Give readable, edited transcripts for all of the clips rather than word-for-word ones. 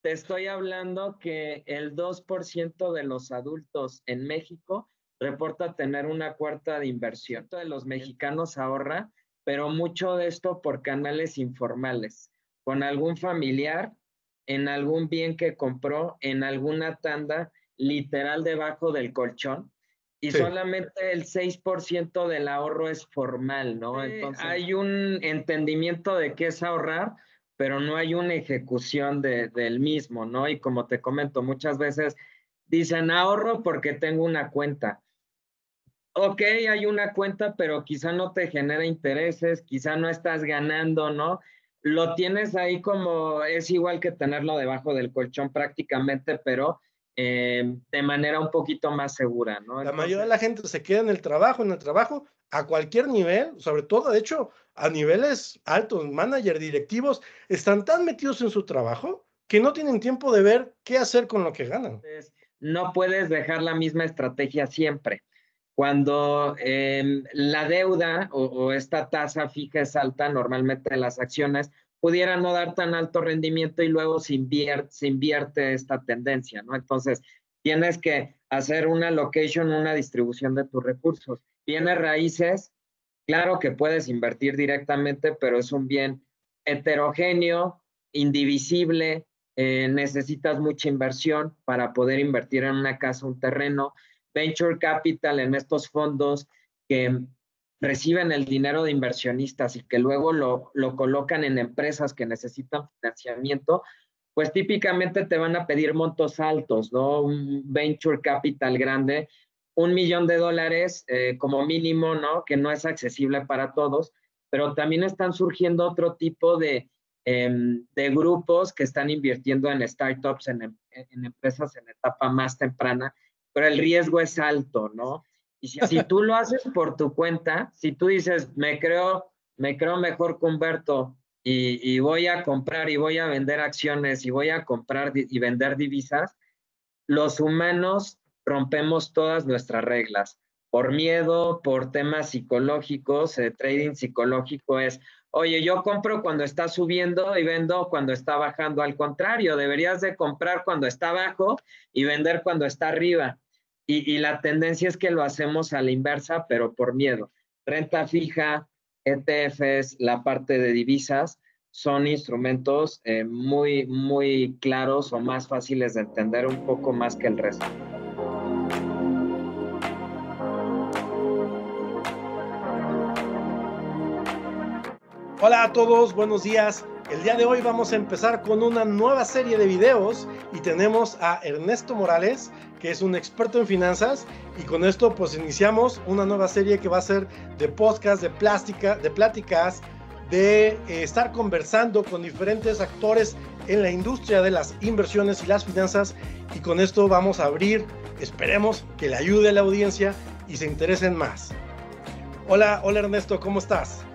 Te estoy hablando que el 2% de los adultos en México reporta tener una cuarta de inversión. De los mexicanos ahorra, pero mucho de esto por canales informales, con algún familiar, en algún bien que compró, en alguna tanda, literal debajo del colchón. Y Sí, solamente el 6% del ahorro es formal, ¿no? Entonces, hay un entendimiento de qué es ahorrar, pero no hay una ejecución del mismo, ¿no? Y como te comento, muchas veces dicen ahorro porque tengo una cuenta. Ok, hay una cuenta, pero quizá no te genera intereses, quizá no estás ganando, ¿no? Lo tienes ahí como, es igual que tenerlo debajo del colchón prácticamente, pero de manera un poquito más segura, ¿no? la mayoría de Entonces, la gente se queda en el trabajo, a cualquier nivel, sobre todo, de hecho, a niveles altos, manager, directivos, están tan metidos en su trabajo que no tienen tiempo de ver qué hacer con lo que ganan. no puedes dejar la misma estrategia siempre. Cuando la deuda o esta tasa fija es alta, normalmente las acciones pudieran no dar tan alto rendimiento y luego se invierte esta tendencia, ¿no? Entonces, tienes que hacer una allocation, una distribución de tus recursos. Bienes raíces, claro que puedes invertir directamente, pero es un bien heterogéneo, indivisible, necesitas mucha inversión para poder invertir en una casa, un terreno. Venture capital en estos fondos que reciben el dinero de inversionistas y que luego lo colocan en empresas que necesitan financiamiento, pues típicamente te van a pedir montos altos, ¿no? Un venture capital grande, $1 millón como mínimo, ¿no? Que no es accesible para todos, pero también están surgiendo otro tipo de grupos que están invirtiendo en startups, en empresas en etapa más temprana, pero el riesgo es alto, ¿no? Y si tú lo haces por tu cuenta, si tú dices, me creo mejor que Humberto y voy a comprar y voy a vender acciones y voy a comprar y vender divisas, los humanos rompemos todas nuestras reglas. Por miedo, por temas psicológicos, trading psicológico es, oye, yo compro cuando está subiendo y vendo cuando está bajando. Al contrario, deberías de comprar cuando está abajo y vender cuando está arriba. Y la tendencia es que lo hacemos a la inversa, pero por miedo. Renta fija, ETFs, la parte de divisas, son instrumentos muy, muy claros o más fáciles de entender un poco más que el resto. Hola a todos, buenos días. El día de hoy vamos a empezar con una nueva serie de videos y tenemos a Ernesto Morales, que es un experto en finanzas, y con esto pues iniciamos una nueva serie que va a ser de podcast, de pláticas, de estar conversando con diferentes actores en la industria de las inversiones y las finanzas, y con esto vamos a abrir, esperemos que le ayude a la audiencia y se interesen más. Hola Ernesto, ¿cómo estás?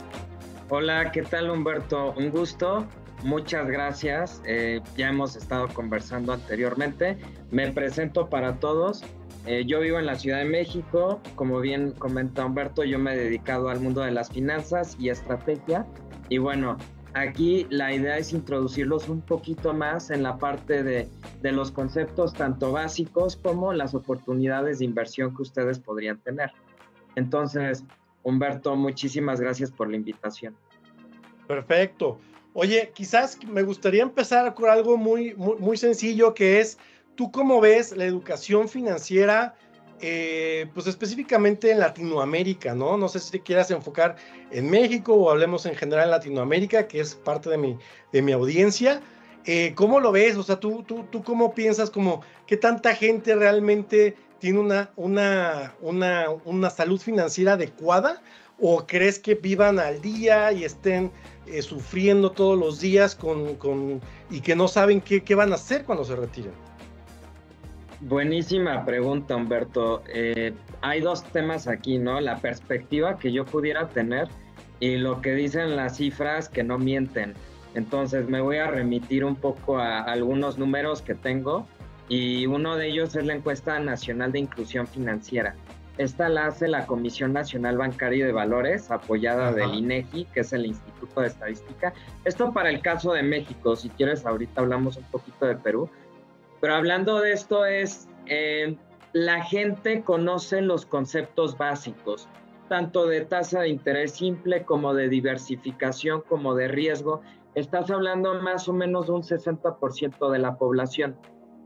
Hola, ¿qué tal Humberto? Un gusto, muchas gracias. Ya hemos estado conversando anteriormente. Me presento para todos. Yo vivo en la Ciudad de México. Como bien comenta Humberto, yo me he dedicado al mundo de las finanzas y estrategia. Y bueno, aquí la idea es introducirlos un poquito más en la parte de los conceptos tanto básicos como las oportunidades de inversión que ustedes podrían tener. Entonces, Humberto, muchísimas gracias por la invitación. Perfecto. Oye, quizás me gustaría empezar con algo muy sencillo, que es, ¿tú cómo ves la educación financiera, pues específicamente en Latinoamérica, ¿no? No sé si te quieras enfocar en México o hablemos en general en Latinoamérica, que es parte de mi audiencia. ¿Cómo lo ves? O sea, ¿tú cómo piensas, como qué tanta gente realmente tiene una salud financiera adecuada? ¿O crees que vivan al día y estén sufriendo todos los días y que no saben qué van a hacer cuando se retiren? Buenísima pregunta, Humberto. Hay dos temas aquí, ¿no? La perspectiva que yo pudiera tener y lo que dicen las cifras que no mienten. Entonces me voy a remitir un poco a algunos números que tengo y uno de ellos es la encuesta nacional de inclusión financiera. esta la hace la Comisión Nacional Bancaria y de Valores, apoyada Ajá. del INEGI, que es el Instituto de Estadística. Esto para el caso de México, si quieres ahorita hablamos un poquito de Perú, pero hablando de esto es, la gente conoce los conceptos básicos, tanto de tasa de interés simple como de diversificación, como de riesgo. Estás hablando más o menos de un 60% de la población,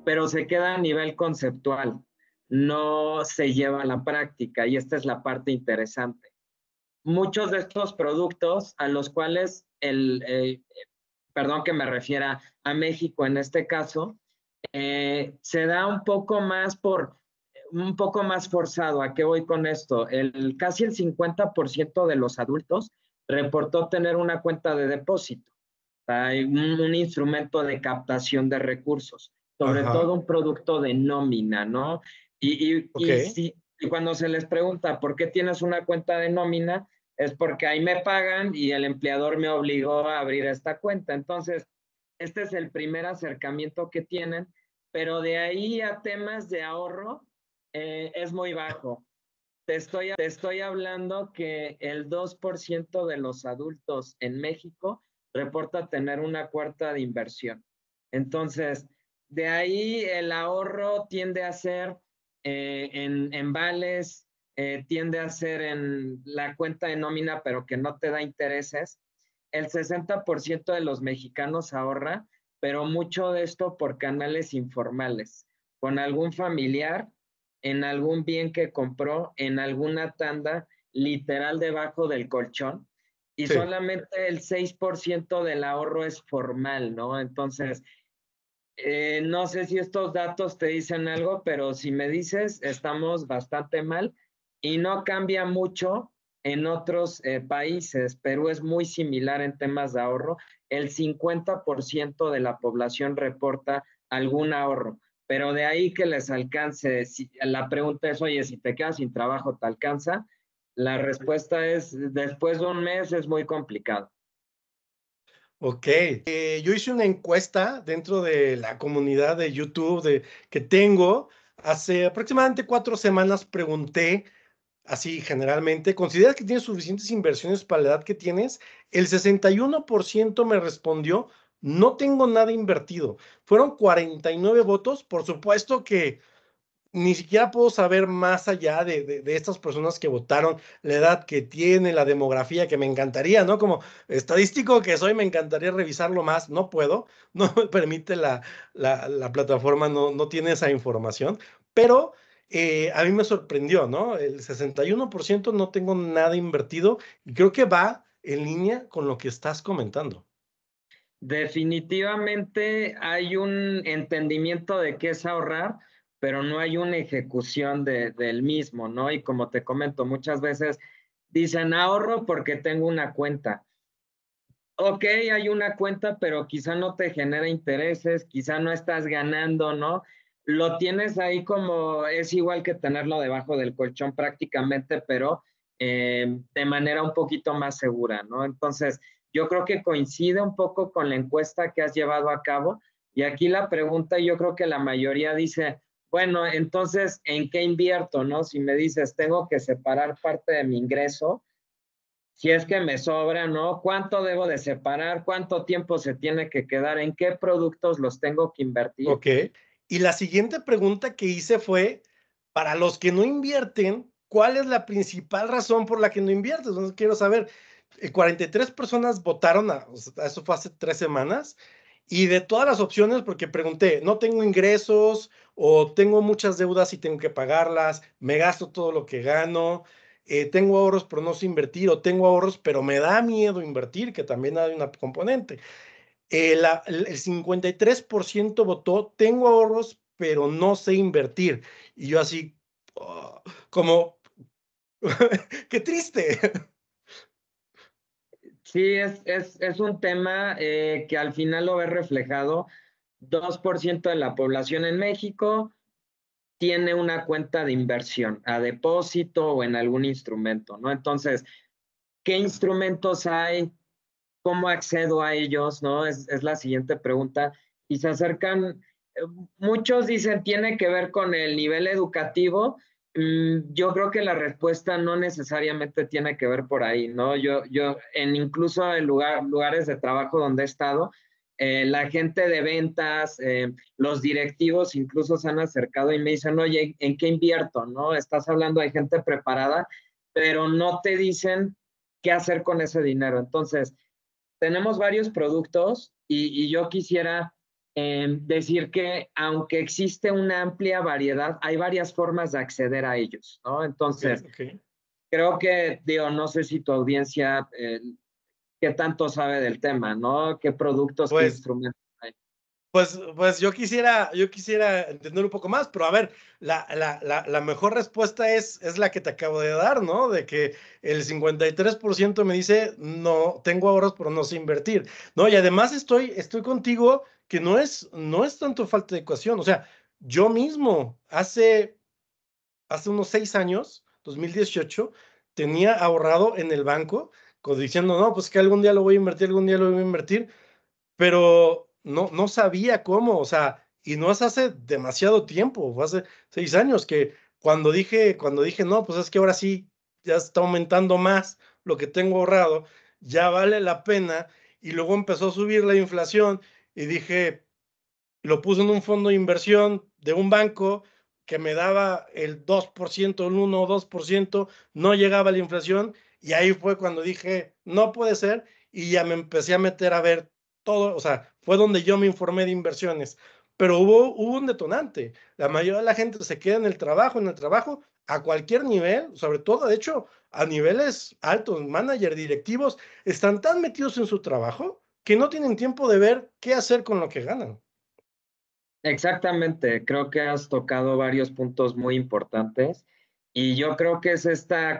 pero se queda a nivel conceptual, no se lleva a la práctica y esta es la parte interesante. Muchos de estos productos a los cuales perdón que me refiera a México en este caso, se da un poco más forzado. ¿A qué voy con esto? Casi el 50% de los adultos reportó tener una cuenta de depósito, hay un instrumento de captación de recursos, sobre Ajá. todo un producto de nómina, ¿no? Ok. Y cuando se les pregunta por qué tienes una cuenta de nómina, es porque ahí me pagan y el empleador me obligó a abrir esta cuenta. Entonces, este es el primer acercamiento que tienen, pero de ahí a temas de ahorro es muy bajo. Te estoy hablando que el 2% de los adultos en México reporta tener una cuarta de inversión. Entonces, de ahí el ahorro tiende a ser en vales, tiende a ser en la cuenta de nómina, pero que no te da intereses. El 60% de los mexicanos ahorra, pero mucho de esto por canales informales, con algún familiar, en algún bien que compró, en alguna tanda, literal debajo del colchón, y Sí. solamente el 6% del ahorro es formal, ¿no? Entonces, no sé si estos datos te dicen algo, pero si me dices, estamos bastante mal y no cambia mucho en otros países. Perú es muy similar en temas de ahorro. El 50% de la población reporta algún ahorro, pero de ahí que les alcance, la pregunta es, oye, si te quedas sin trabajo, ¿te alcanza? La respuesta es, después de un mes es muy complicado. Ok. Yo hice una encuesta dentro de la comunidad de YouTube que tengo. Hace aproximadamente 4 semanas pregunté, así generalmente, ¿consideras que tienes suficientes inversiones para la edad que tienes? El 61% me respondió, no tengo nada invertido. Fueron 49 votos. Por supuesto que ni siquiera puedo saber más allá de estas personas que votaron, la edad que tiene, la demografía, que me encantaría, ¿no? Como estadístico que soy, me encantaría revisarlo más. No puedo, no me permite la plataforma, no tiene esa información, pero a mí me sorprendió, ¿no? El 61% no tengo nada invertido y creo que va en línea con lo que estás comentando. Definitivamente hay un entendimiento de qué es ahorrar, pero no hay una ejecución del mismo, ¿no? Y como te comento, muchas veces dicen ahorro porque tengo una cuenta. Ok, hay una cuenta, pero quizá no te genera intereses, quizá no estás ganando, ¿no? Lo tienes ahí como, es igual que tenerlo debajo del colchón prácticamente, pero de manera un poquito más segura, ¿no? Entonces, yo creo que coincide un poco con la encuesta que has llevado a cabo y aquí la pregunta, yo creo que la mayoría dice, bueno, entonces, ¿en qué invierto, no? Si me dices, tengo que separar parte de mi ingreso, si es que me sobra, ¿no? ¿Cuánto debo de separar? ¿Cuánto tiempo se tiene que quedar? ¿En qué productos los tengo que invertir? Ok. Y la siguiente pregunta que hice fue, para los que no invierten, ¿cuál es la principal razón por la que no inviertes? Entonces, quiero saber, 43 personas votaron, o sea, eso fue hace 3 semanas, y de todas las opciones, porque pregunté, no tengo ingresos o tengo muchas deudas y tengo que pagarlas, me gasto todo lo que gano, tengo ahorros pero no sé invertir, o tengo ahorros pero me da miedo invertir, que también hay una componente. El 53% votó, tengo ahorros, pero no sé invertir. Y yo así, oh, como, qué triste. Sí, es un tema que al final lo ve reflejado. 2% de la población en México tiene una cuenta de inversión a depósito o en algún instrumento, ¿no? Entonces, ¿qué instrumentos hay? ¿Cómo accedo a ellos? ¿No? Es la siguiente pregunta. Y se acercan, muchos dicen, tiene que ver con el nivel educativo. Yo creo que la respuesta no necesariamente tiene que ver por ahí, ¿no? Incluso en lugares de trabajo donde he estado, la gente de ventas, los directivos incluso se han acercado y me dicen, oye, ¿en qué invierto? ¿No? Estás hablando de gente preparada, pero no te dicen qué hacer con ese dinero. Entonces, tenemos varios productos y yo quisiera decir que aunque existe una amplia variedad, hay varias formas de acceder a ellos, ¿no? Ok, Entonces, ok. creo que, digo, no sé si tu audiencia, qué tanto sabe del tema, ¿no? ¿Qué productos, qué Pues instrumentos hay? Pues yo quisiera entender un poco más, pero a ver, la mejor respuesta es la que te acabo de dar, ¿no? De que el 53% me dice, no, tengo ahorros, pero no sé invertir, ¿no? Y además estoy contigo que no es tanto falta de ecuación, o sea, yo mismo hace unos 6 años, 2018, tenía ahorrado en el banco, diciendo, no, pues que algún día lo voy a invertir, algún día lo voy a invertir, pero no sabía cómo, o sea, y no es hace demasiado tiempo, fue hace 6 años que cuando dije, no, pues es que ahora sí, ya está aumentando más lo que tengo ahorrado, ya vale la pena, y luego empezó a subir la inflación y dije, lo puse en un fondo de inversión de un banco que me daba el 2%, el 1 o 2%, no llegaba la inflación, y ahí fue cuando dije, no puede ser, y ya me empecé a meter a ver todo, o sea, fue donde yo me informé de inversiones, pero hubo un detonante. La mayoría de la gente se queda en el trabajo, a cualquier nivel, sobre todo, de hecho, a niveles altos, manager, directivos, están tan metidos en su trabajo que no tienen tiempo de ver qué hacer con lo que ganan. Exactamente, creo que has tocado varios puntos muy importantes y yo creo que es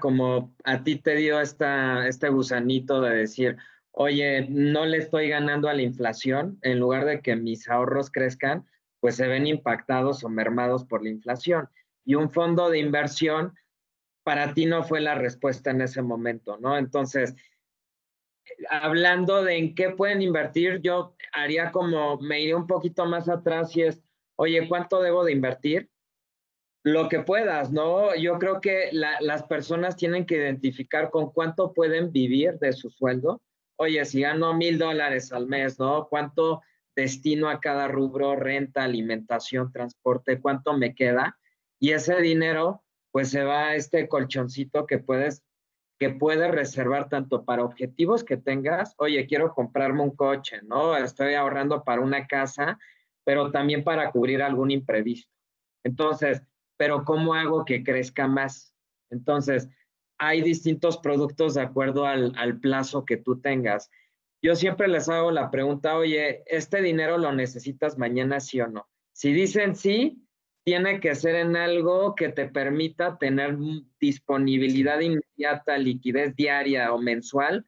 como a ti te dio este gusanito de decir, oye, no le estoy ganando a la inflación, en lugar de que mis ahorros crezcan, pues se ven impactados o mermados por la inflación. Y un fondo de inversión para ti no fue la respuesta en ese momento, ¿no? Entonces, hablando de en qué pueden invertir, yo haría me iría un poquito más atrás y es, oye, ¿cuánto debo de invertir? Lo que puedas, ¿no? Yo creo que las personas tienen que identificar con cuánto pueden vivir de su sueldo. Oye, si gano $1,000 al mes, ¿no? ¿Cuánto destino a cada rubro, renta, alimentación, transporte? ¿Cuánto me queda? Y ese dinero, pues se va a este colchoncito que puedes reservar tanto para objetivos que tengas. Oye, quiero comprarme un coche, ¿no? Estoy ahorrando para una casa, pero también para cubrir algún imprevisto. Entonces, pero ¿cómo hago que crezca más? Entonces, hay distintos productos de acuerdo al plazo que tú tengas. Yo siempre les hago la pregunta, oye, ¿este dinero lo necesitas mañana, sí o no? Si dicen sí, tiene que ser en algo que te permita tener Sí, disponibilidad inmediata, liquidez diaria o mensual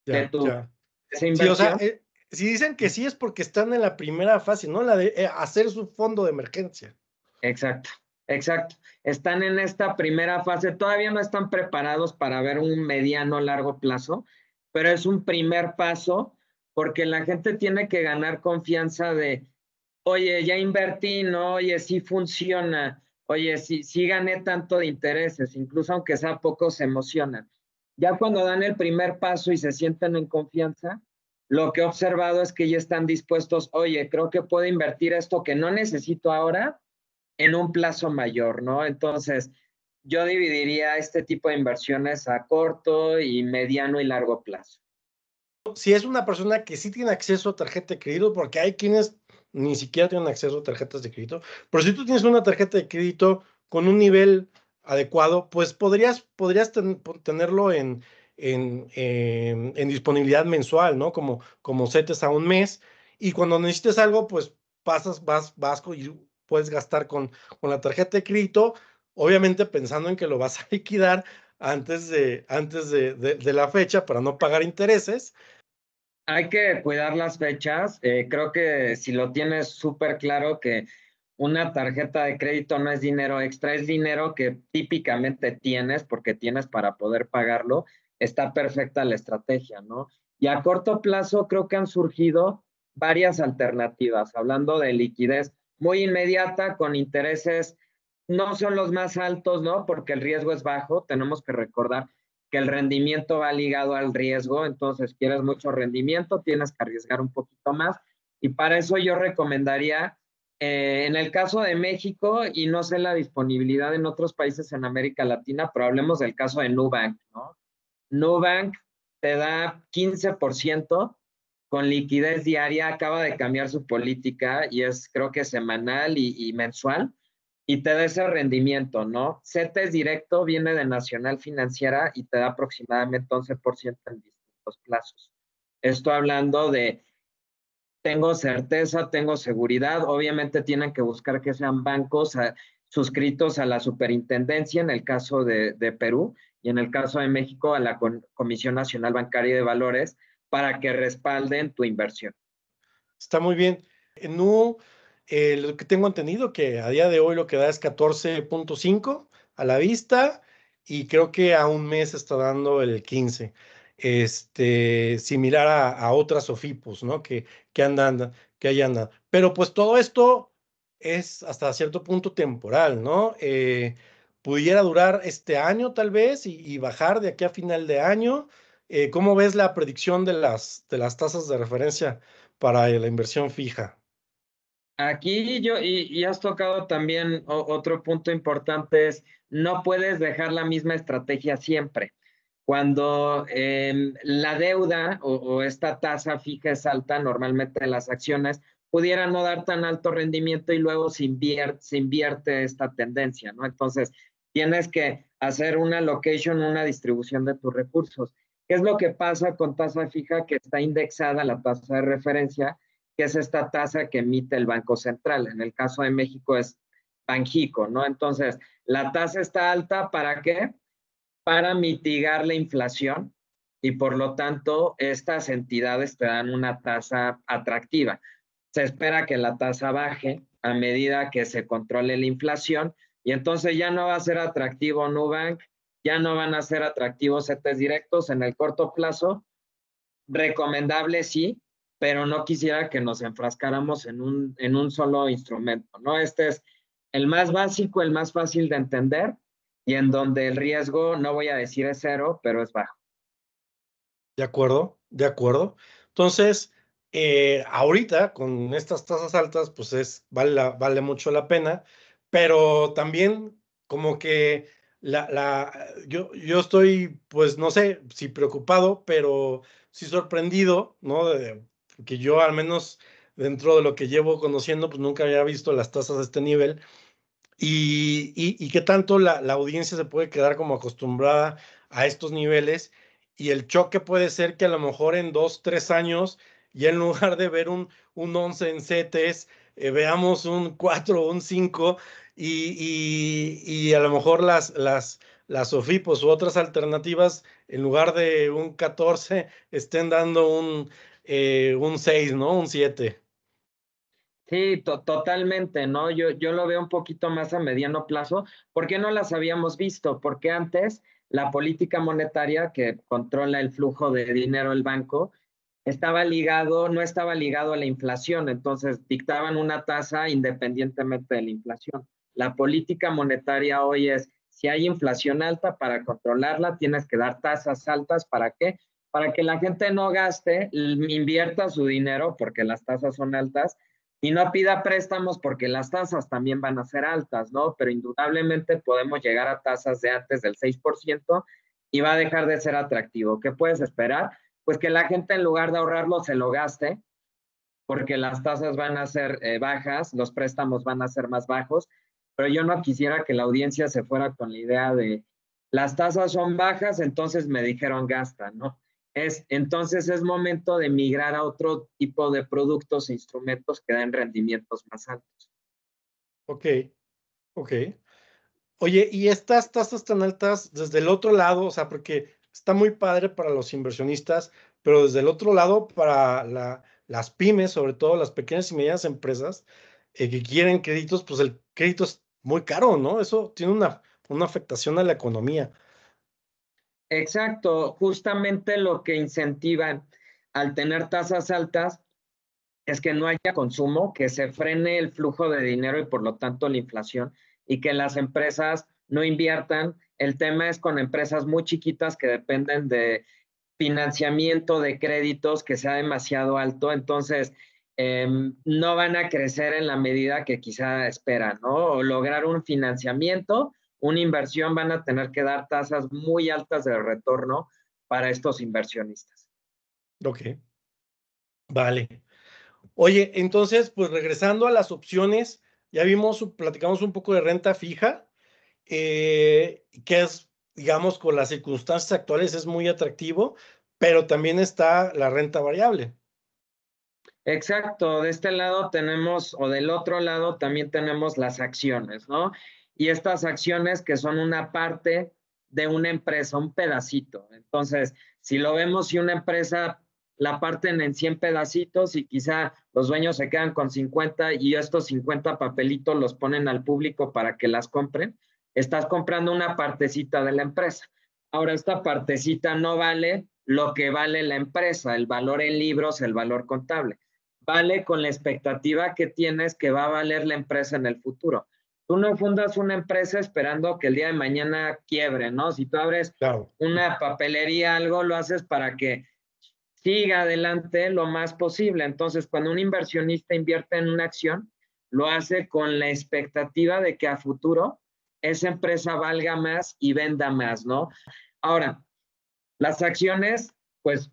de ya, tu ya. esa Sí, o sea, inversión. si dicen que sí es porque están en la primera fase, ¿no? La de hacer su fondo de emergencia. Exacto, exacto. Están en esta primera fase, todavía no están preparados para ver un mediano largo plazo, pero es un primer paso porque la gente tiene que ganar confianza de, oye, ya invertí, no, oye, sí funciona, oye, sí gané tanto de intereses, incluso aunque sea poco, se emocionan. Ya cuando dan el primer paso y se sienten en confianza, lo que he observado es que ya están dispuestos, oye, creo que puedo invertir esto que no necesito ahora en un plazo mayor, ¿no? Entonces, yo dividiría este tipo de inversiones a corto y mediano y largo plazo. Si es una persona que sí tiene acceso a tarjeta de crédito, porque hay quienes ni siquiera tienen acceso a tarjetas de crédito, pero si tú tienes una tarjeta de crédito con un nivel adecuado, pues podrías tenerlo en disponibilidad mensual, ¿no? Como setes a un mes, y cuando necesites algo, pues y puedes gastar con la tarjeta de crédito, obviamente pensando en que lo vas a liquidar antes de la fecha para no pagar intereses. Hay que cuidar las fechas. Creo que si lo tienes súper claro que una tarjeta de crédito no es dinero extra, es dinero que típicamente tienes porque tienes para poder pagarlo, está perfecta la estrategia, ¿no? Y a corto plazo creo que han surgido varias alternativas, hablando de liquidez muy inmediata con intereses no son los más altos, ¿no? Porque el riesgo es bajo. Tenemos que recordar que el rendimiento va ligado al riesgo. Entonces, quieres mucho rendimiento, tienes que arriesgar un poquito más. Y para eso yo recomendaría, en el caso de México, y no sé la disponibilidad en otros países en América Latina, pero hablemos del caso de Nubank, ¿no? Nubank te da 15% con liquidez diaria, acaba de cambiar su política y es creo que semanal y mensual y te da ese rendimiento, ¿no? CETES directo viene de Nacional Financiera y te da aproximadamente 11% en distintos plazos. Estoy hablando de tengo certeza, tengo seguridad. Obviamente tienen que buscar que sean bancos suscritos a la superintendencia en el caso de Perú y en el caso de México a la Comisión Nacional Bancaria de Valores para que respalden tu inversión. Está muy bien. Nu, lo que tengo entendido que a día de hoy lo que da es 14.5 a la vista y creo que a un mes está dando el 15. Similar a otras OFIPOS, ¿no? Que andan, que ahí andan. Pero pues todo esto es hasta cierto punto temporal, ¿no? Pudiera durar este año tal vez y bajar de aquí a final de año. ¿Cómo ves la predicción de las tasas de referencia para la inversión fija? Aquí y has tocado también otro punto importante es, no puedes dejar la misma estrategia siempre. Cuando la deuda o esta tasa fija es alta, normalmente las acciones pudieran no dar tan alto rendimiento y luego se invierte esta tendencia, ¿no? Entonces, tienes que hacer una allocation, una distribución de tus recursos. ¿Qué es lo que pasa con tasa fija que está indexada a la tasa de referencia? Que es esta tasa que emite el Banco Central. En el caso de México es Banjico, ¿no? Entonces, la tasa está alta, ¿para qué? Para mitigar la inflación y por lo tanto estas entidades te dan una tasa atractiva. Se espera que la tasa baje a medida que se controle la inflación y entonces ya no va a ser atractivo Nubank, ya no van a ser atractivos CETES directos en el corto plazo. Recomendable sí, pero no quisiera que nos enfrascáramos en un solo instrumento, ¿no? Este es el más básico, el más fácil de entender y en donde el riesgo, no voy a decir es cero, pero es bajo. De acuerdo, de acuerdo. Entonces, ahorita con estas tasas altas, pues vale mucho la pena, pero también como que yo estoy, pues no sé si preocupado, pero sí sorprendido, ¿no? Que yo al menos dentro de lo que llevo conociendo, pues nunca había visto las tasas de este nivel. Y qué tanto la audiencia se puede quedar como acostumbrada a estos niveles y el choque puede ser que a lo mejor en 2, 3 años, ya en lugar de ver un 11 en CETES, veamos un 4 o un 5 y a lo mejor las OFIPOS u otras alternativas, en lugar de un 14, estén dando un 6, ¿no? Un 7. Sí, totalmente, ¿no? Yo lo veo un poquito más a mediano plazo. ¿Por qué no las habíamos visto? Porque antes la política monetaria que controla el flujo de dinero del banco no estaba ligado a la inflación, entonces dictaban una tasa independientemente de la inflación. La política monetaria hoy es, si hay inflación alta, para controlarla tienes que dar tasas altas, ¿para qué? Para que la gente no gaste, invierta su dinero porque las tasas son altas y no pida préstamos porque las tasas también van a ser altas, ¿no? Pero indudablemente podemos llegar a tasas de antes del 6% y va a dejar de ser atractivo. ¿Qué puedes esperar? Pues que la gente en lugar de ahorrarlo se lo gaste, porque las tasas van a ser bajas, los préstamos van a ser más bajos, pero yo no quisiera que la audiencia se fuera con la idea de las tasas son bajas, entonces me dijeron gasta, ¿no? Entonces es momento de migrar a otro tipo de productos e instrumentos que den rendimientos más altos. Ok, ok. Oye, y estas tasas tan altas desde el otro lado, o sea, porque está muy padre para los inversionistas, pero desde el otro lado para las pymes, sobre todo las pequeñas y medianas empresas, que quieren créditos, pues el crédito es muy caro, ¿no? Eso tiene una afectación a la economía. Exacto, justamente lo que incentivan al tener tasas altas es que no haya consumo, que se frene el flujo de dinero y por lo tanto la inflación. y que las empresas no inviertan. El tema es con empresas muy chiquitas que dependen de financiamiento de créditos que sea demasiado alto, entonces no van a crecer en la medida que quizá esperan, ¿no? O lograr un financiamiento, una inversión, van a tener que dar tasas muy altas de retorno para estos inversionistas. Ok, vale. Oye, entonces, pues regresando a las opciones, ya platicamos un poco de renta fija, que es, digamos, con las circunstancias actuales es muy atractivo, pero también está la renta variable. Exacto, de este lado tenemos, o del otro lado también tenemos las acciones, ¿no? Y estas acciones que son una parte de una empresa, un pedacito. Entonces, si lo vemos, si una empresa la parten en 100 pedacitos y quizá los dueños se quedan con 50 y estos 50 papelitos los ponen al público para que las compren, estás comprando una partecita de la empresa. Ahora, esta partecita no vale lo que vale la empresa, el valor en libros, el valor contable, vale con la expectativa que tienes que va a valer la empresa en el futuro. Tú no fundas una empresa esperando que el día de mañana quiebre, ¿no? Si tú abres Claro. una papelería, algo, lo haces para que siga adelante lo más posible. Entonces, cuando un inversionista invierte en una acción, lo hace con la expectativa de que a futuro esa empresa valga más y venda más, ¿no? Ahora, las acciones, pues,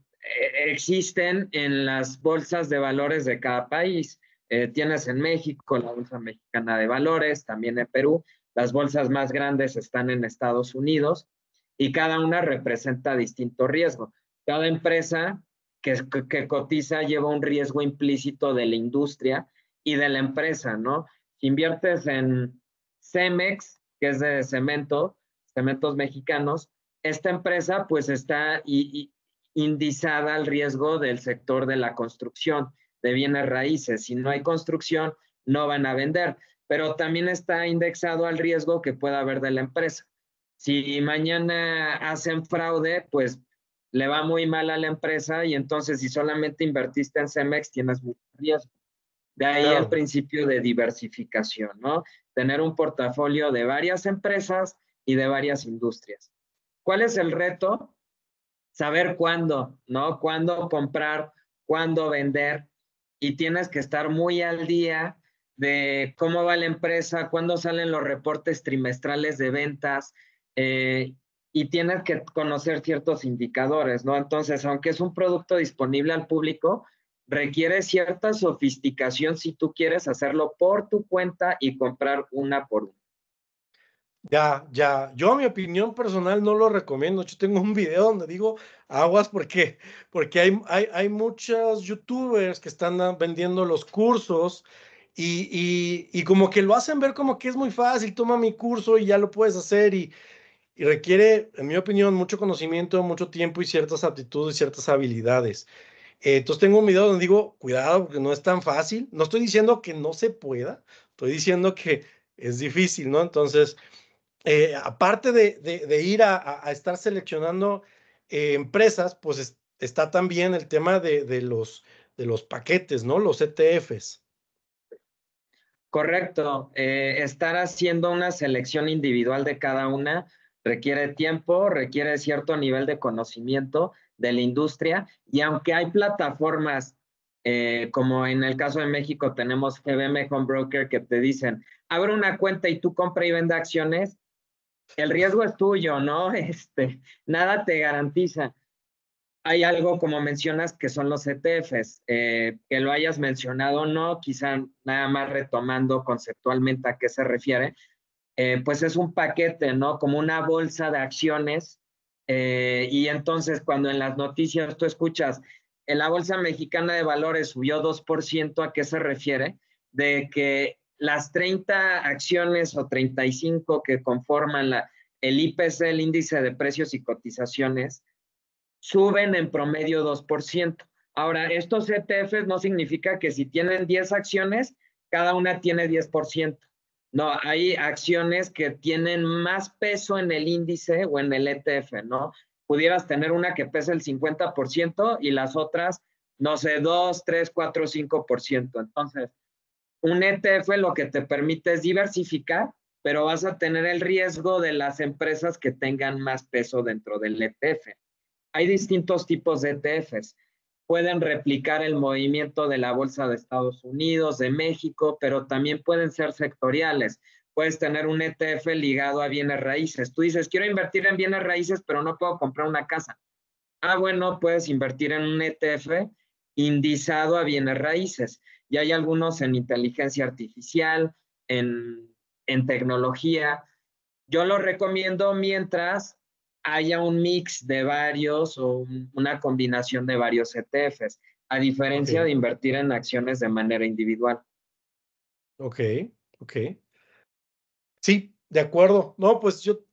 existen en las bolsas de valores de cada país. Tienes en México la Bolsa Mexicana de Valores, también en Perú. Las bolsas más grandes están en Estados Unidos y cada una representa distinto riesgo. Cada empresa que cotiza lleva un riesgo implícito de la industria y de la empresa, ¿no? Si inviertes en Cemex, que es de cemento, cementos mexicanos, esta empresa pues está indizada al riesgo del sector de la construcción, de bienes raíces. Si no hay construcción, no van a vender, pero también está indexado al riesgo que pueda haber de la empresa. Si mañana hacen fraude, pues le va muy mal a la empresa y entonces si solamente invertiste en Cemex tienes mucho riesgo. De ahí el Claro. principio de diversificación, ¿no? Tener un portafolio de varias empresas y de varias industrias. ¿Cuál es el reto? Saber cuándo, ¿no? Cuándo comprar, cuándo vender, y tienes que estar muy al día de cómo va la empresa, cuándo salen los reportes trimestrales de ventas, y tienes que conocer ciertos indicadores, ¿no? Entonces, aunque es un producto disponible al público, requiere cierta sofisticación si tú quieres hacerlo por tu cuenta y comprar una por una. Ya, ya. Yo, mi opinión personal, no lo recomiendo. Yo tengo un video donde digo aguas porque hay muchos youtubers que están vendiendo los cursos y como que lo hacen ver como que es muy fácil, toma mi curso y ya lo puedes hacer y requiere, en mi opinión, mucho conocimiento, mucho tiempo y ciertas aptitudes y ciertas habilidades. Entonces tengo un video donde digo, cuidado, porque no es tan fácil. No estoy diciendo que no se pueda, estoy diciendo que es difícil, ¿no? Entonces, aparte de ir a estar seleccionando empresas, pues está también el tema de los paquetes, ¿no? Los ETFs. Correcto. Estar haciendo una selección individual de cada una requiere tiempo, requiere cierto nivel de conocimiento de la industria y aunque hay plataformas como en el caso de México tenemos GBM Home Broker que te dicen, abre una cuenta y tú compra y vende acciones, el riesgo es tuyo, ¿no? Nada te garantiza. Hay algo, como mencionas, que son los ETFs, que lo hayas mencionado o no, quizá nada más retomando conceptualmente a qué se refiere, pues es un paquete, ¿no? Como una bolsa de acciones, y entonces cuando en las noticias tú escuchas, en la Bolsa Mexicana de Valores subió 2%, ¿a qué se refiere? De que las 30 acciones o 35 que conforman el IPC, el índice de precios y cotizaciones, suben en promedio 2%. Ahora, estos ETFs no significa que si tienen 10 acciones, cada una tiene 10%. No, hay acciones que tienen más peso en el índice o en el ETF, ¿no? Pudieras tener una que pesa el 50% y las otras, no sé, 2, 3, 4, 5%. Entonces, un ETF lo que te permite es diversificar pero vas a tener el riesgo de las empresas que tengan más peso dentro del ETF. Hay distintos tipos de ETFs. Pueden replicar el movimiento de la Bolsa de Estados Unidos, de México, pero también pueden ser sectoriales. Puedes tener un ETF ligado a bienes raíces. Tú dices, quiero invertir en bienes raíces, pero no puedo comprar una casa. Ah, bueno, puedes invertir en un ETF indizado a bienes raíces. Y hay algunos en inteligencia artificial, en tecnología. Yo lo recomiendo mientras haya un mix de varios o una combinación de varios ETFs, a diferencia Ok, de invertir en acciones de manera individual. ok, ok. Sí, de acuerdo. No, pues yo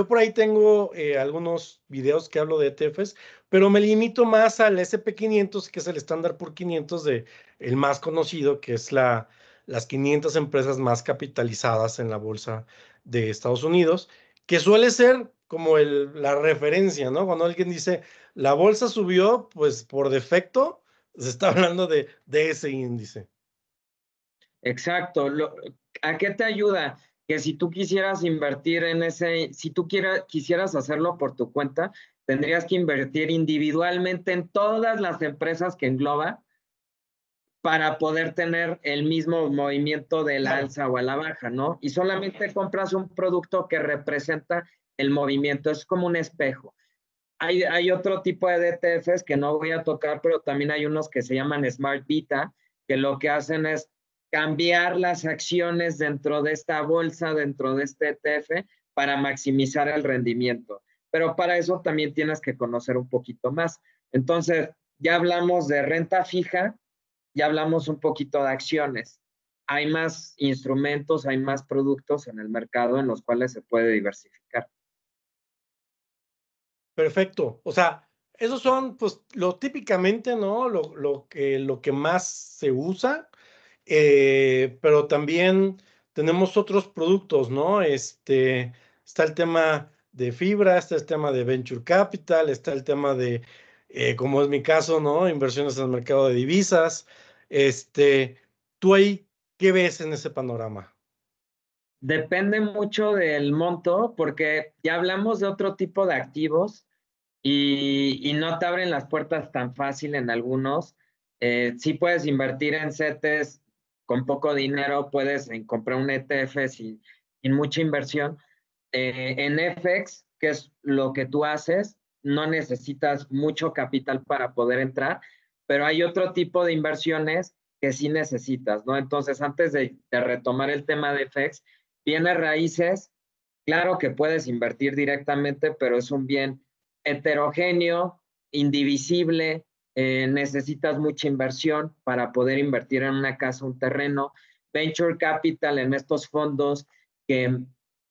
por ahí tengo algunos videos que hablo de ETFs, pero me limito más al SP500, que es el estándar por 500 de el más conocido, que es las 500 empresas más capitalizadas en la bolsa de Estados Unidos, que suele ser como la referencia, ¿no? Cuando alguien dice la bolsa subió, pues por defecto se está hablando de ese índice. Exacto. ¿A qué te ayuda? Que si tú quisieras invertir en ese, si tú quisieras hacerlo por tu cuenta, tendrías que invertir individualmente en todas las empresas que engloba para poder tener el mismo movimiento de la Claro. alza o a la baja, ¿no? Y solamente compras un producto que representa el movimiento, es como un espejo. Hay otro tipo de ETFs que no voy a tocar, pero también hay unos que se llaman Smart Beta, que lo que hacen es cambiar las acciones dentro de esta bolsa, dentro de este ETF, para maximizar el rendimiento. Pero para eso también tienes que conocer un poquito más. Entonces, ya hablamos de renta fija, ya hablamos un poquito de acciones. Hay más instrumentos, hay más productos en el mercado en los cuales se puede diversificar. Perfecto. O sea, esos son, pues, lo típicamente, ¿no? Lo que más se usa, pero también tenemos otros productos, ¿no? Está el tema de fibra, está el tema de venture capital, está el tema de, como es mi caso, ¿no? Inversiones en el mercado de divisas. Este, ¿Tú ahí qué ves en ese panorama? Depende mucho del monto, porque ya hablamos de otro tipo de activos y no te abren las puertas tan fácil en algunos. Sí puedes invertir en CETES con poco dinero, puedes comprar un ETF sin mucha inversión. En FX, que es lo que tú haces, no necesitas mucho capital para poder entrar, pero hay otro tipo de inversiones que sí necesitas, ¿no? Entonces, antes de retomar el tema de FX, bienes raíces, claro que puedes invertir directamente, pero es un bien heterogéneo, indivisible, necesitas mucha inversión para poder invertir en una casa, un terreno. Venture capital en estos fondos que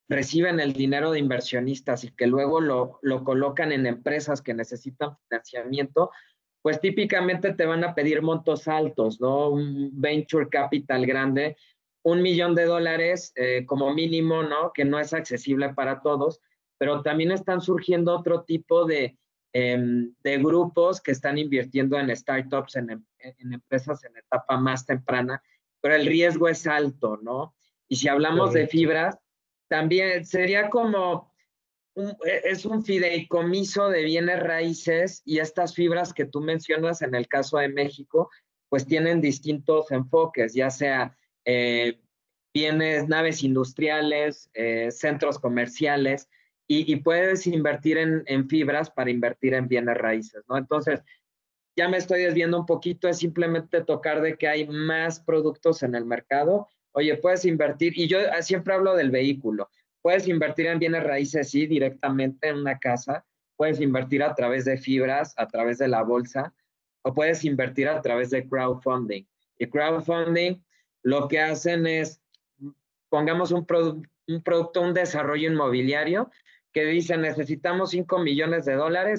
reciben el dinero de inversionistas y que luego lo colocan en empresas que necesitan financiamiento, pues típicamente te van a pedir montos altos, ¿no? Un venture capital grande, $1 millón como mínimo, ¿no? Que no es accesible para todos, pero también están surgiendo otro tipo de grupos que están invirtiendo en startups, en empresas en etapa más temprana, pero el riesgo es alto, ¿no? Y si hablamos de Correcto. fibras, también sería como es un fideicomiso de bienes raíces y estas fibras que tú mencionas en el caso de México, pues tienen distintos enfoques, ya sea bienes, naves industriales, centros comerciales, y puedes invertir en fibras para invertir en bienes raíces, ¿no? Entonces, ya me estoy desviando un poquito, es simplemente tocar de que hay más productos en el mercado. Oye, puedes invertir, y yo siempre hablo del vehículo, puedes invertir en bienes raíces, sí, directamente en una casa, puedes invertir a través de fibras, a través de la bolsa, o puedes invertir a través de crowdfunding. Y crowdfunding lo que hacen es, pongamos un producto, un desarrollo inmobiliario, que dice necesitamos $5 millones,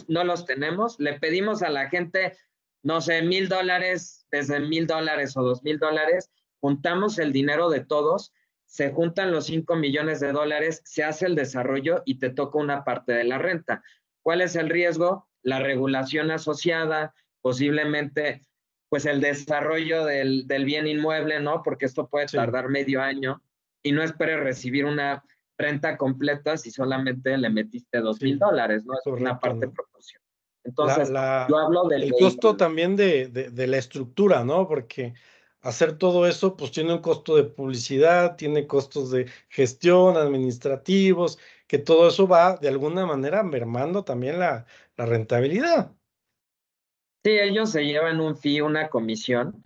no los tenemos, le pedimos a la gente no sé, $1,000, desde $1,000 o $2,000, juntamos el dinero de todos, se juntan los $5 millones, se hace el desarrollo y te toca una parte de la renta. ¿Cuál es el riesgo? La regulación asociada, posiblemente pues el desarrollo del bien inmueble, ¿no? Porque esto puede Sí. tardar medio año. y no esperes recibir una renta completa si solamente le metiste Sí, $2,000, ¿no? Es una correcto, parte ¿no? proporcional. Entonces, yo hablo del El costo vehículo. también de la estructura, ¿no? Porque hacer todo eso, pues tiene un costo de publicidad, tiene costos de gestión, administrativos, que todo eso va de alguna manera mermando también la rentabilidad. Sí, ellos se llevan un fee, una comisión,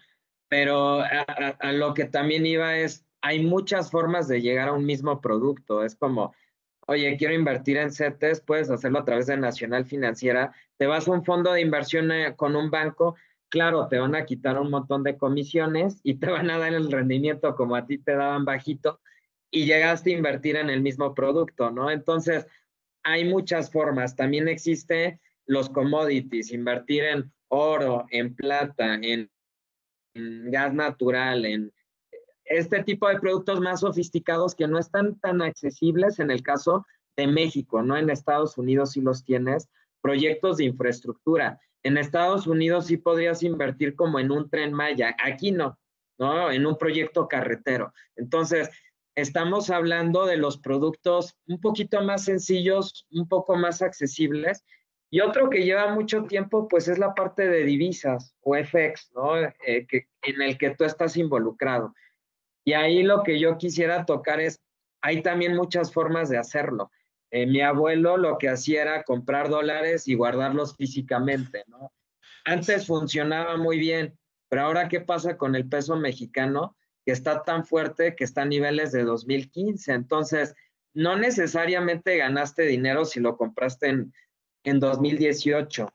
pero a lo que también iba es, hay muchas formas de llegar a un mismo producto. Es como, oye, quiero invertir en CETES, puedes hacerlo a través de Nacional Financiera, te vas a un fondo de inversión con un banco, claro, te van a quitar un montón de comisiones y te van a dar el rendimiento como a ti te daban bajito y llegaste a invertir en el mismo producto, ¿no? Entonces, hay muchas formas. También existe los commodities, invertir en oro, en plata, en gas natural, en este tipo de productos más sofisticados que no están tan accesibles en el caso de México, ¿no? En Estados Unidos sí los tienes, proyectos de infraestructura. En Estados Unidos sí podrías invertir como en un tren Maya, aquí no, ¿no? En un proyecto carretero. Entonces, estamos hablando de los productos un poquito más sencillos, un poco más accesibles. Y otro que lleva mucho tiempo, pues es la parte de divisas o FX, ¿no? En el que tú estás involucrado. Y ahí lo que yo quisiera tocar es, hay también muchas formas de hacerlo. Mi abuelo lo que hacía era comprar dólares y guardarlos físicamente, ¿no? Antes funcionaba muy bien, pero ahora ¿qué pasa con el peso mexicano? Que está tan fuerte que está a niveles de 2015. Entonces, no necesariamente ganaste dinero si lo compraste en 2018.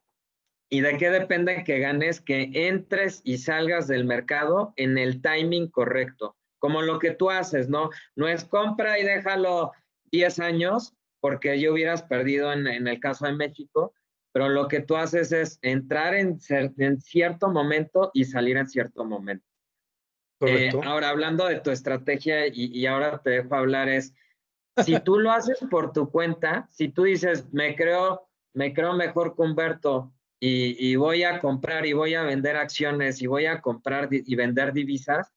¿Y de qué depende que ganes? Que entres y salgas del mercado en el timing correcto, como lo que tú haces, ¿no? No es compra y déjalo 10 años, porque ya hubieras perdido en el caso de México, pero lo que tú haces es entrar en cierto momento y salir en cierto momento. Correcto. Ahora, hablando de tu estrategia, y ahora te dejo hablar, es, si tú lo haces por tu cuenta, si tú dices, me creo mejor que Humberto y voy a comprar y voy a vender acciones y voy a comprar y vender divisas,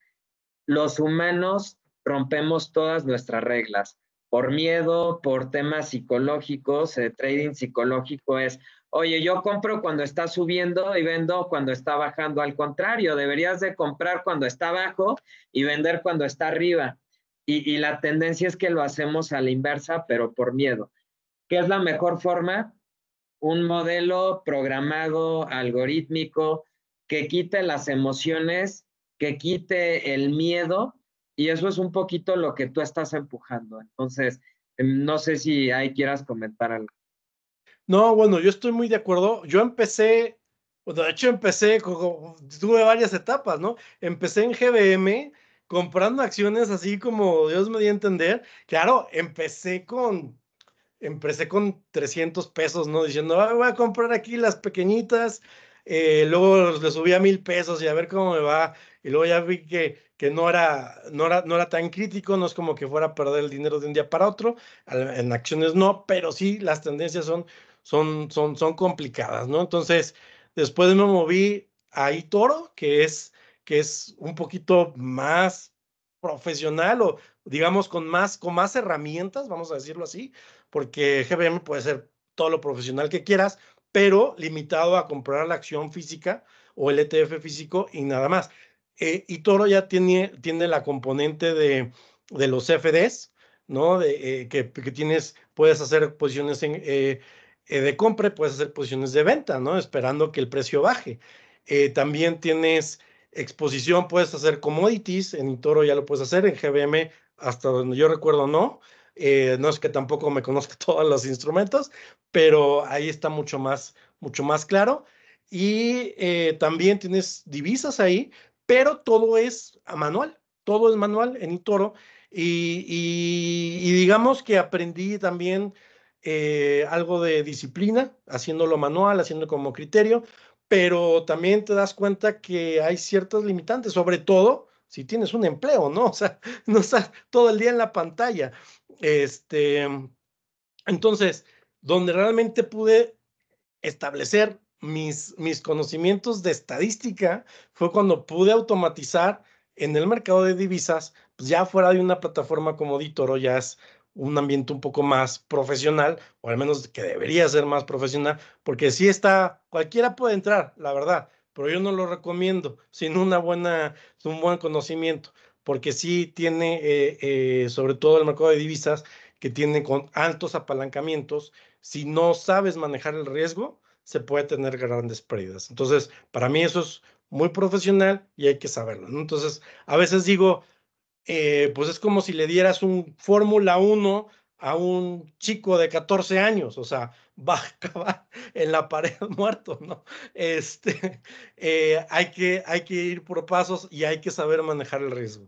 los humanos rompemos todas nuestras reglas. Por miedo, por temas psicológicos, trading psicológico es, oye, yo compro cuando está subiendo y vendo cuando está bajando. Al contrario, deberías de comprar cuando está abajo y vender cuando está arriba. Y la tendencia es que lo hacemos a la inversa, pero por miedo. ¿Qué es la mejor forma? Un modelo programado, algorítmico, que quite las emociones, que quite el miedo, y eso es un poquito lo que tú estás empujando. Entonces, no sé si ahí quieras comentar algo. No, bueno, yo estoy muy de acuerdo. Yo empecé, bueno, de hecho empecé, tuve varias etapas, ¿no? Empecé en GBM comprando acciones así como Dios me dio a entender. Claro, empecé con 300 pesos, ¿no? Diciendo, "Ah, voy a comprar aquí las pequeñitas, luego le subí a 1000 pesos y a ver cómo me va. Y luego ya vi que no era tan crítico, no es como que fuera a perder el dinero de un día para otro. En acciones no, pero sí las tendencias son complicadas, ¿no? Entonces, después me moví a eToro, que es un poquito más profesional o digamos con más herramientas, vamos a decirlo así, porque GBM puede ser todo lo profesional que quieras, pero limitado a comprar la acción física o el ETF físico y nada más. Y Toro ya tiene la componente de los CFDs, ¿no? Que puedes hacer posiciones de compra, puedes hacer posiciones de venta, ¿no? Esperando que el precio baje. También tienes exposición, puedes hacer commodities, en Toro ya lo puedes hacer, en GBM hasta donde yo recuerdo no es que tampoco me conozca todos los instrumentos, pero ahí está mucho más claro. Y también tienes divisas ahí, pero todo es manual en eToro. Y digamos que aprendí también algo de disciplina, haciéndolo manual, haciendo como criterio, pero también te das cuenta que hay ciertas limitantes, sobre todo si tienes un empleo, ¿no? O sea, no estás todo el día en la pantalla. Este, entonces, donde realmente pude establecer mis conocimientos de estadística fue cuando pude automatizar en el mercado de divisas pues ya fuera de una plataforma como eToro ya es un ambiente un poco más profesional, o al menos que debería ser más profesional, porque sí está, cualquiera puede entrar, la verdad, pero yo no lo recomiendo sin un buen conocimiento, porque sí tiene, sobre todo el mercado de divisas, que tiene con altos apalancamientos. Si no sabes manejar el riesgo, se puede tener grandes pérdidas. Entonces, para mí eso es muy profesional y hay que saberlo, ¿no? Entonces, a veces digo, pues es como si le dieras un Fórmula 1 a un chico de 14 años, o sea, va a acabar en la pared muerto, ¿no? Hay que ir por pasos y hay que saber manejar el riesgo.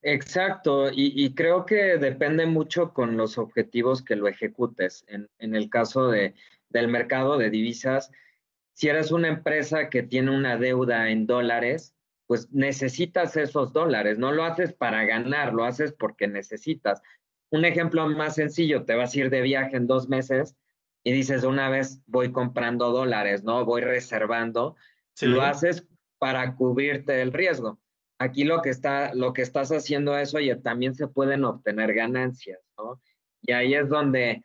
Exacto, y creo que depende mucho con los objetivos que lo ejecutes. En el caso del mercado de divisas, si eres una empresa que tiene una deuda en dólares, pues necesitas esos dólares, no lo haces para ganar, lo haces porque necesitas. Un ejemplo más sencillo, te vas a ir de viaje en 2 meses y dices, una vez voy comprando dólares, ¿no? Voy reservando, lo Sí, haces para cubrirte el riesgo. Aquí lo que estás haciendo es, oye, también se pueden obtener ganancias, ¿no? Y ahí es donde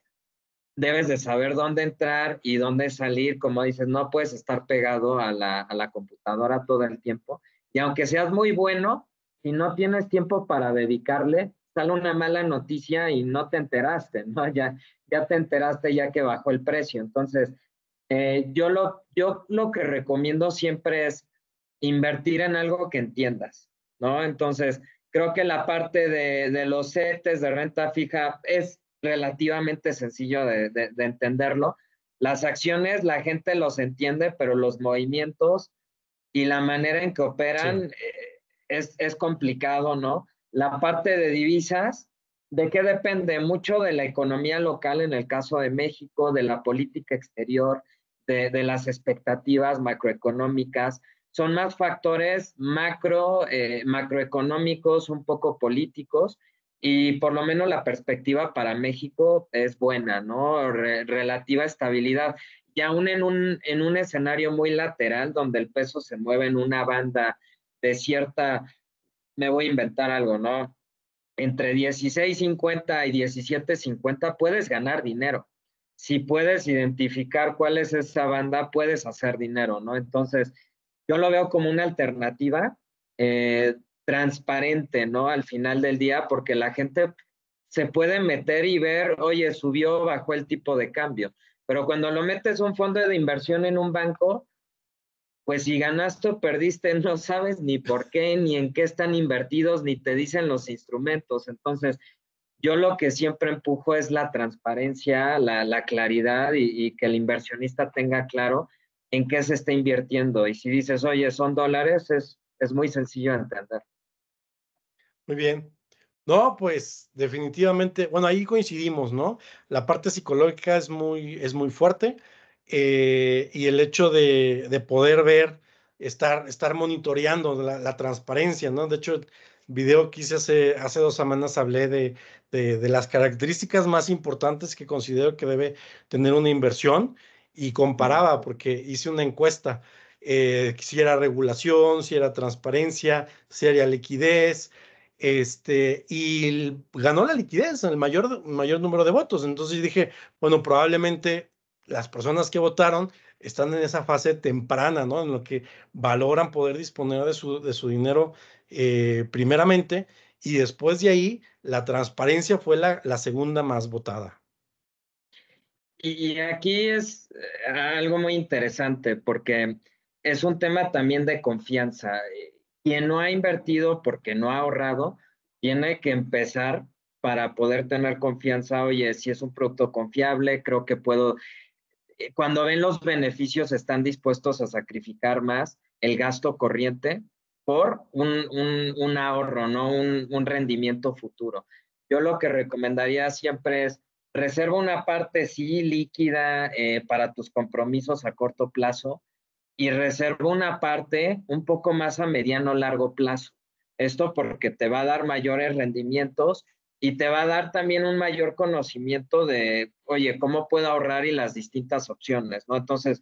debes de saber dónde entrar y dónde salir. Como dices, no puedes estar pegado a la computadora todo el tiempo. Y aunque seas muy bueno, si no tienes tiempo para dedicarle, sale una mala noticia y no te enteraste, ¿no? Ya te enteraste ya que bajó el precio. Entonces, yo lo que recomiendo siempre es invertir en algo que entiendas, ¿no? Entonces, creo que la parte de los CETES de renta fija es relativamente sencillo de entenderlo. Las acciones la gente los entiende, pero los movimientos y la manera en que sí, operan es complicado, ¿no? La parte de divisas, ¿de qué depende? Mucho de la economía local en el caso de México, de la política exterior, de las expectativas macroeconómicas. Son más factores macroeconómicos, un poco políticos, y por lo menos la perspectiva para México es buena, ¿no? Relativa estabilidad. Y aún en un escenario muy lateral, donde el peso se mueve en una banda de cierta, me voy a inventar algo, ¿no? Entre 16.50 y 17.50 puedes ganar dinero. Si puedes identificar cuál es esa banda, puedes hacer dinero, ¿no? Entonces, yo lo veo como una alternativa transparente, ¿no? Al final del día, porque la gente se puede meter y ver, oye, subió, bajó el tipo de cambio. Pero cuando lo metes un fondo de inversión en un banco, pues si ganaste o perdiste, no sabes ni por qué, ni en qué están invertidos, ni te dicen los instrumentos. Entonces, yo lo que siempre empujo es la transparencia, la claridad y que el inversionista tenga claro en qué se está invirtiendo. Y si dices, oye, son dólares, es muy sencillo de entender. muy bien. No, pues definitivamente, bueno, ahí coincidimos, ¿no? La parte psicológica es muy fuerte, y el hecho de poder ver, estar monitoreando la transparencia, ¿no? De hecho, el video que hice hace 2 semanas hablé de las características más importantes que considero que debe tener una inversión y comparaba, porque hice una encuesta, si era regulación, si era transparencia, si era liquidez, y ganó la liquidez, el mayor número de votos. Entonces dije, bueno, probablemente las personas que votaron están en esa fase temprana, ¿no? En lo que valoran poder disponer de su dinero, primeramente, y después de ahí, la transparencia fue la segunda más votada. Y aquí es algo muy interesante porque es un tema también de confianza. Quien no ha invertido porque no ha ahorrado, tiene que empezar para poder tener confianza. Oye, si es un producto confiable, creo que puedo, cuando ven los beneficios, están dispuestos a sacrificar más el gasto corriente por un ahorro, ¿no? Un rendimiento futuro. Yo lo que recomendaría siempre es reserva una parte, sí, líquida para tus compromisos a corto plazo y reserva una parte un poco más a mediano o largo plazo. Esto porque te va a dar mayores rendimientos y te va a dar también un mayor conocimiento de, oye, ¿cómo puedo ahorrar y las distintas opciones, ¿no? Entonces,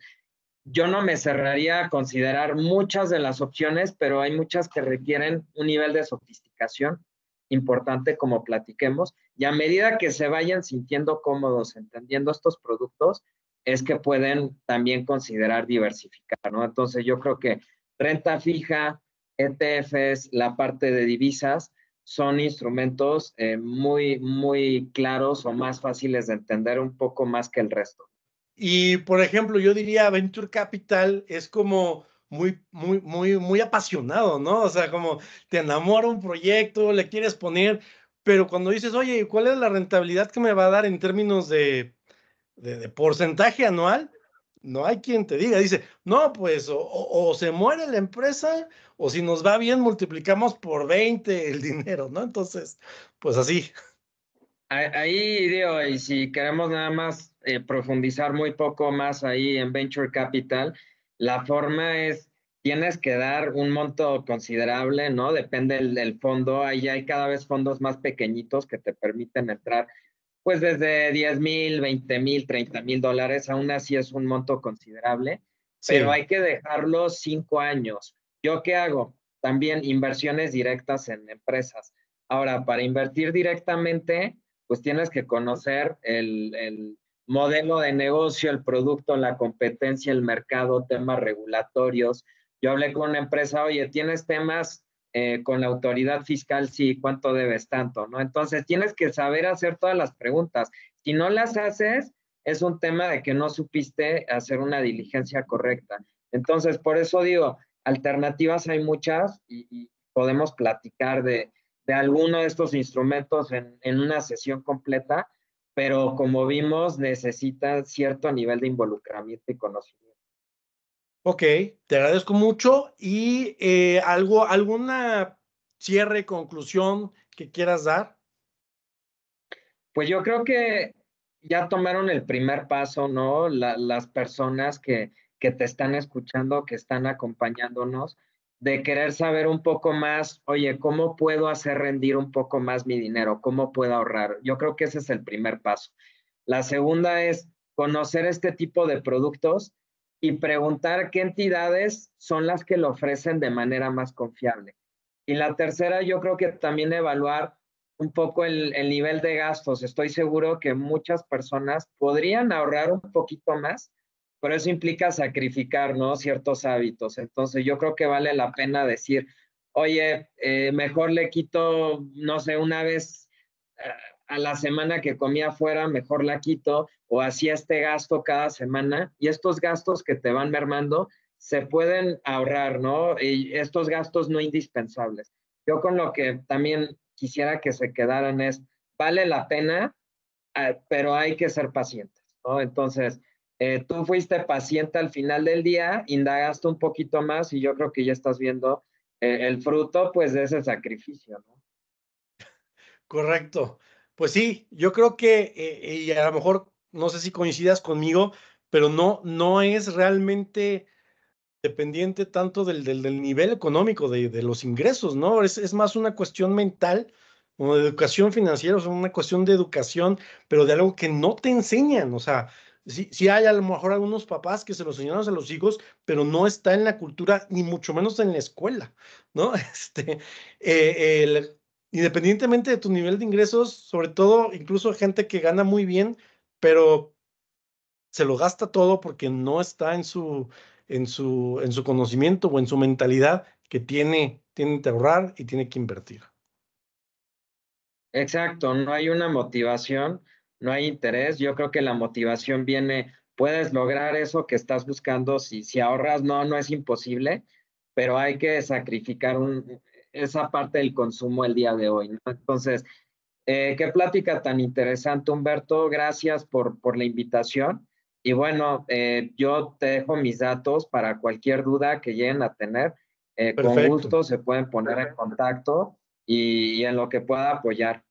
yo no me cerraría a considerar muchas de las opciones, pero hay muchas que requieren un nivel de sofisticación diversificación importante como platiquemos, y a medida que se vayan sintiendo cómodos entendiendo estos productos, es que pueden también considerar diversificar, ¿no? Entonces yo creo que renta fija, ETFs, la parte de divisas, son instrumentos muy, muy claros o más fáciles de entender un poco más que el resto. Y, por ejemplo, yo diría Venture Capital es como muy apasionado, ¿no? O sea, como te enamora un proyecto, le quieres poner, pero cuando dices, oye, ¿cuál es la rentabilidad que me va a dar en términos de porcentaje anual? No hay quien te diga, dice, no, pues o se muere la empresa o si nos va bien multiplicamos por 20 el dinero, ¿no? Entonces, pues así. Ahí, digo, y si queremos nada más profundizar muy poco más ahí en Venture Capital, la forma es, tienes que dar un monto considerable, ¿no? Depende del fondo. Ahí hay cada vez fondos más pequeñitos que te permiten entrar, pues desde 10,000, 20,000, $30,000, aún así es un monto considerable, pero Sí, hay que dejarlo 5 años. ¿Yo qué hago? También inversiones directas en empresas. Ahora, para invertir directamente, pues tienes que conocer el modelo de negocio, el producto, la competencia, el mercado, temas regulatorios. Yo hablé con una empresa, oye, ¿tienes temas con la autoridad fiscal? Sí, ¿cuánto debes tanto? ¿No? Entonces tienes que saber hacer todas las preguntas. Si no las haces, es un tema de que no supiste hacer una diligencia correcta. Entonces, por eso digo, alternativas hay muchas y podemos platicar de alguno de estos instrumentos en una sesión completa, pero como vimos, necesita cierto nivel de involucramiento y conocimiento. ok, te agradezco mucho y alguna cierre, conclusión que quieras dar. Pues yo creo que ya tomaron el primer paso, ¿no? Las personas que te están escuchando, que están acompañándonos, de querer saber un poco más, oye, ¿cómo puedo hacer rendir un poco más mi dinero? ¿Cómo puedo ahorrar? Yo creo que ese es el primer paso. La segunda es conocer este tipo de productos y preguntar qué entidades son las que lo ofrecen de manera más confiable. Y la tercera, yo creo que también evaluar un poco el nivel de gastos. Estoy seguro que muchas personas podrían ahorrar un poquito más, pero eso implica sacrificar, ¿no? Ciertos hábitos. Entonces, yo creo que vale la pena decir, oye, mejor le quito, no sé, una vez a la semana que comía afuera, mejor la quito, o hacía este gasto cada semana, y estos gastos que te van mermando se pueden ahorrar, ¿no? Y estos gastos no indispensables. Yo con lo que también quisiera que se quedaran es, vale la pena, pero hay que ser pacientes, ¿no? Entonces, tú fuiste paciente al final del día, indagaste un poquito más y yo creo que ya estás viendo el fruto, pues, de ese sacrificio, ¿no? Correcto. Pues sí, yo creo que, y a lo mejor no sé si coincidas conmigo, pero no es realmente dependiente tanto del nivel económico de los ingresos, ¿no? Es más una cuestión mental o de educación financiera, o sea, una cuestión de educación, pero de algo que no te enseñan. O sea, sí hay a lo mejor algunos papás que se lo enseñaron a los hijos, pero no está en la cultura, ni mucho menos en la escuela, ¿no? Independientemente de tu nivel de ingresos, sobre todo, incluso gente que gana muy bien, pero se lo gasta todo porque no está en su conocimiento o en su mentalidad que tiene que ahorrar y tiene que invertir. Exacto, no hay una motivación, no hay interés. Yo creo que la motivación viene, puedes lograr eso que estás buscando, si ahorras, no es imposible, pero hay que sacrificar esa parte del consumo el día de hoy, ¿no? Entonces, qué plática tan interesante, Humberto. Gracias por la invitación. Y bueno, yo te dejo mis datos para cualquier duda que lleguen a tener. Con Perfecto. gusto se pueden poner en contacto y en lo que pueda apoyar.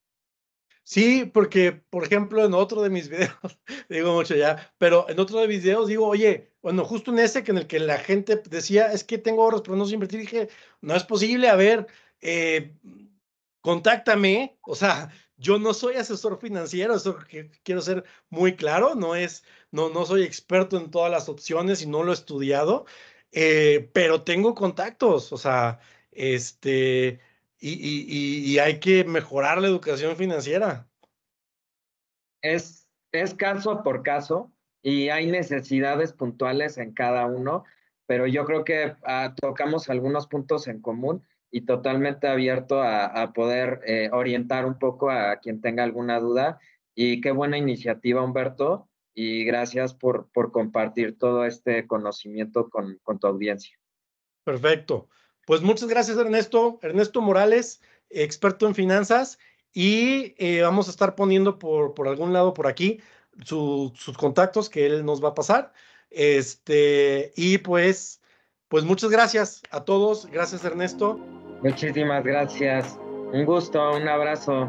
Sí, porque, por ejemplo, en otro de mis videos, digo mucho ya, pero en otro de mis videos digo, oye, bueno, justo en ese que en el que la gente decía, es que tengo ahorros, pero no sé invertir, dije, no es posible, a ver, eh, contáctame, o sea, yo no soy asesor financiero, eso que quiero ser muy claro, no soy experto en todas las opciones y no lo he estudiado, pero tengo contactos, o sea, este, y hay que mejorar la educación financiera. Es caso por caso y hay necesidades puntuales en cada uno, pero yo creo que tocamos algunos puntos en común y totalmente abierto a poder orientar un poco a quien tenga alguna duda. Y qué buena iniciativa, Humberto, y gracias por compartir todo este conocimiento con tu audiencia. Perfecto. Pues muchas gracias, Ernesto. Ernesto Morales, experto en finanzas, y vamos a estar poniendo por algún lado por aquí sus contactos que él nos va a pasar. Y pues muchas gracias a todos. Gracias, Ernesto. Muchísimas gracias. Un gusto, un abrazo.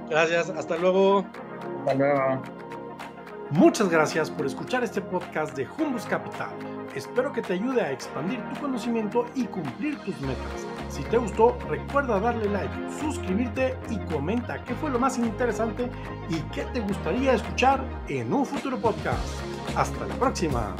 Gracias, hasta luego. Hasta luego. Muchas gracias por escuchar este podcast de Humbus Capital. Espero que te ayude a expandir tu conocimiento y cumplir tus metas. Si te gustó, recuerda darle like, suscribirte y comenta qué fue lo más interesante y qué te gustaría escuchar en un futuro podcast. Hasta la próxima.